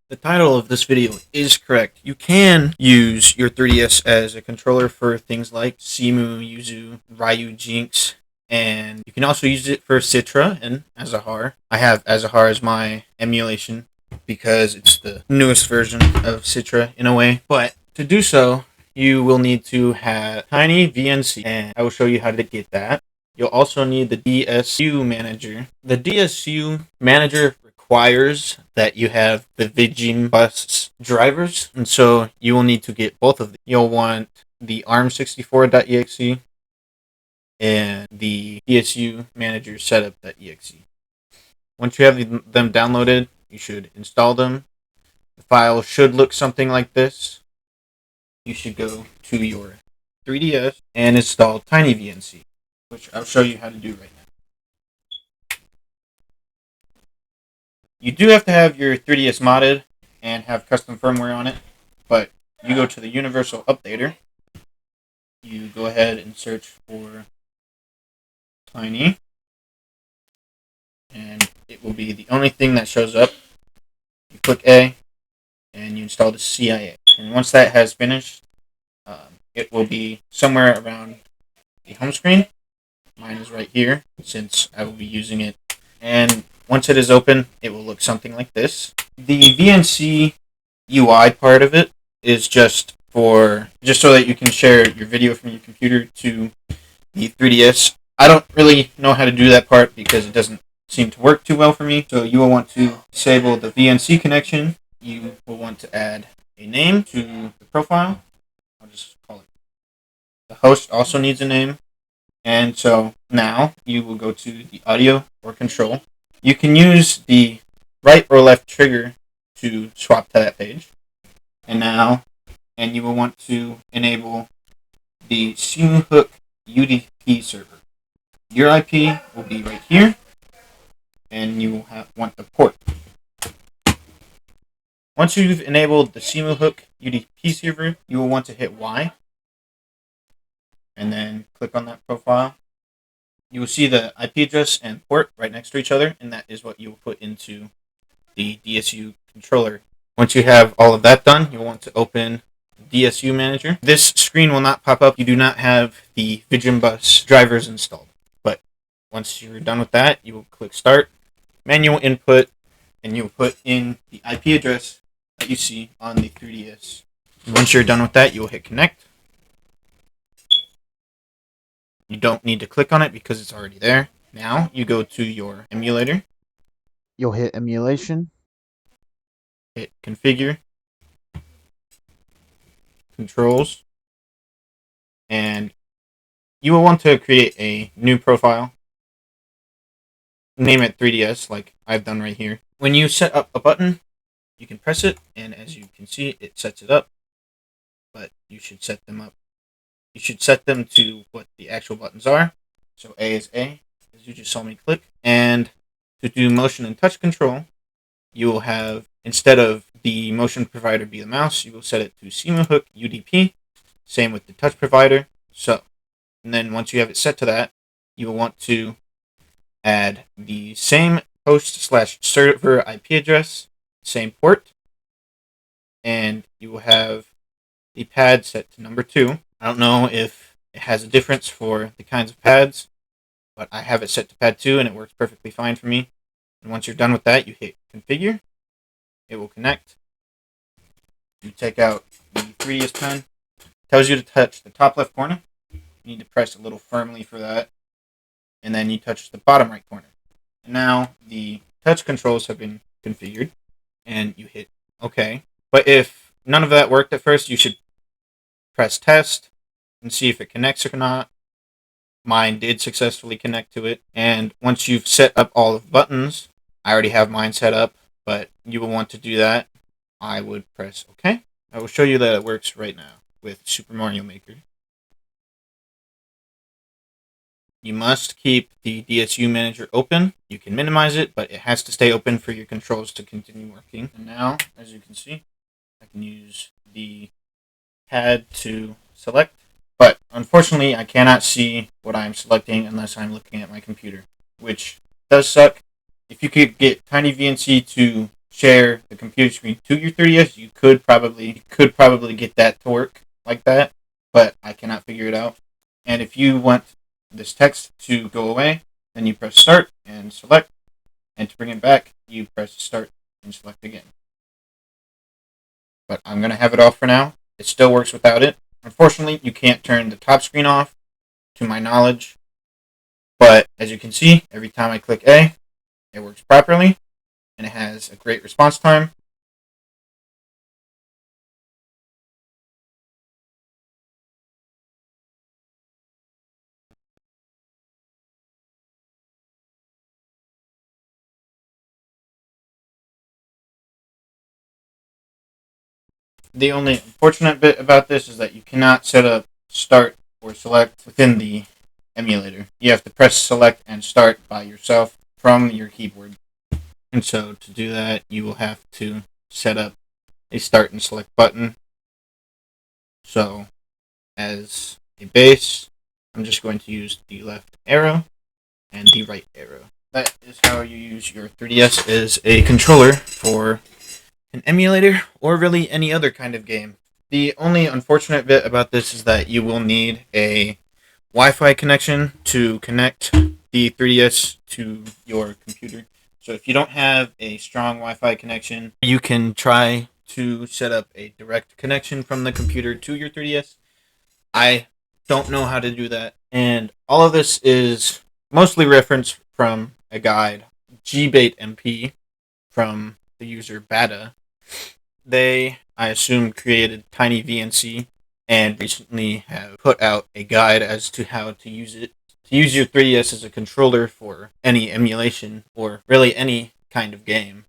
The title of this video is correct. You can use your 3DS as a controller for things like Simu, Yuzu, Ryu, Jinx, and you can also use it for Citra and Azahar. I have Azahar as my emulation because it's the newest version of Citra in a way. But to do so, you will need to have TinyVNC, and I will show you how to get that. You'll also need the DSU Manager. The DSU Manager requires that you have the Vigim bus drivers, and so you will need to get both of them. You'll want the ARM64.exe and the DSU Manager Setup.exe. Once you have them downloaded, you should install them. The file should look something like this. You should go to your 3DS and install TinyVNC, which I'll show you how to do right now. You do have to have your 3DS modded and have custom firmware on it, but you go to the Universal Updater. You go ahead and search for Tiny, and it will be the only thing that shows up. You click A, and you install the CIA. And once that has finished, it will be somewhere around the home screen. Mine is right here, since I will be using it. And once it is open, it will look something like this. The VNC UI part of it is just so that you can share your video from your computer to the 3DS. I don't really know how to do that part because it doesn't seem to work too well for me. So you will want to disable the VNC connection. You will want to add a name to the profile. I'll just call it. The host also needs a name. And so now you will go to the audio or control. You can use the right or left trigger to swap to that page. And you will want to enable the SimuHook UDP server. Your IP will be right here, and you will want the port. Once you've enabled the SimuHook UDP server, you will want to hit Y, and then click on that profile. You will see the IP address and port right next to each other, and that is what you will put into the DSU controller. Once you have all of that done, you'll want to open DSU Manager. This screen will not pop up. You do not have the Vigim bus drivers installed. But once you're done with that, you will click Start, Manual Input, and you will put in the IP address that you see on the 3DS. Once you're done with that, you will hit Connect. You don't need to click on it because it's already there. Now you go to your emulator. You'll hit Emulation, hit Configure, Controls, and you will want to create a new profile. Name it 3DS like I've done right here. When you set up a button, you can press it, and as you can see, it sets it up. But you should set them up. You should set them to what the actual buttons are. So A is A, as you just saw me click. And to do motion and touch control, you will have, instead of the motion provider be the mouse, you will set it to SimuHook UDP. Same with the touch provider. And then once you have it set to that, you will want to add the same host/server IP address, same port, and you will have the pad set to number 2. I don't know if it has a difference for the kinds of pads, but I have it set to pad 2 and it works perfectly fine for me. And once you're done with that, you hit Configure. It will connect. You take out the 3DS pen. It tells you to touch the top left corner. You need to press a little firmly for that. And then you touch the bottom right corner. And now the touch controls have been configured. And you hit OK. But if none of that worked at first, you should press Test and see if it connects or not. Mine did successfully connect to it. And once you've set up all of the buttons, I already have mine set up, but you will want to do that. I would press OK. I will show you that it works right now with Super Mario Maker. You must keep the DSU Manager open. You can minimize it, but it has to stay open for your controls to continue working. And now, as you can see, I can use the pad to select, but unfortunately I cannot see what I'm selecting unless I'm looking at my computer, which does suck. If you could get TinyVNC to share the computer screen to your 3DS, you could probably get that to work like that, but I cannot figure it out. And if you want this text to go away, then you press start and select, and to bring it back, you press start and select again. But I'm going to have it off for now. It still works without it. Unfortunately, you can't turn the top screen off, to my knowledge. But as you can see, every time I click A, it works properly, and it has a great response time. The only unfortunate bit about this is that you cannot set up start or select within the emulator. You have to press select and start by yourself from your keyboard. And so to do that, you will have to set up a start and select button. So as a base, I'm just going to use the left arrow and the right arrow. That is how you use your 3DS as a controller for an emulator or really any other kind of game. The only unfortunate bit about this is that you will need a Wi-Fi connection to connect the 3DS to your computer. So if you don't have a strong Wi-Fi connection, you can try to set up a direct connection from the computer to your 3DS. I don't know how to do that. And all of this is mostly referenced from a guide, GBATemp, from the user Badda. They, I assume, created TinyVNC and recently have put out a guide as to how to use it. To use your 3DS as a controller for any emulation or really any kind of game.